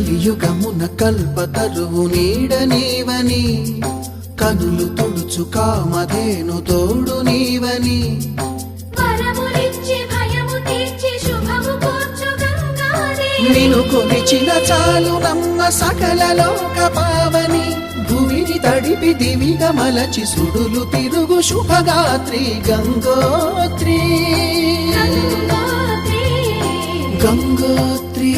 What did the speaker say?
కలియుగమున కల్పతరువు నీడ నీవని కనులు తుడుచు కామధేను తోడు నీవని నిను కొలిచిన చాలు నమ్మ సకల లోక పావని భూమిని తడిపి దివిగా మలచి సుడులు తిరుగు శుభగాత్రి గంగోత్రి గంగోత్రి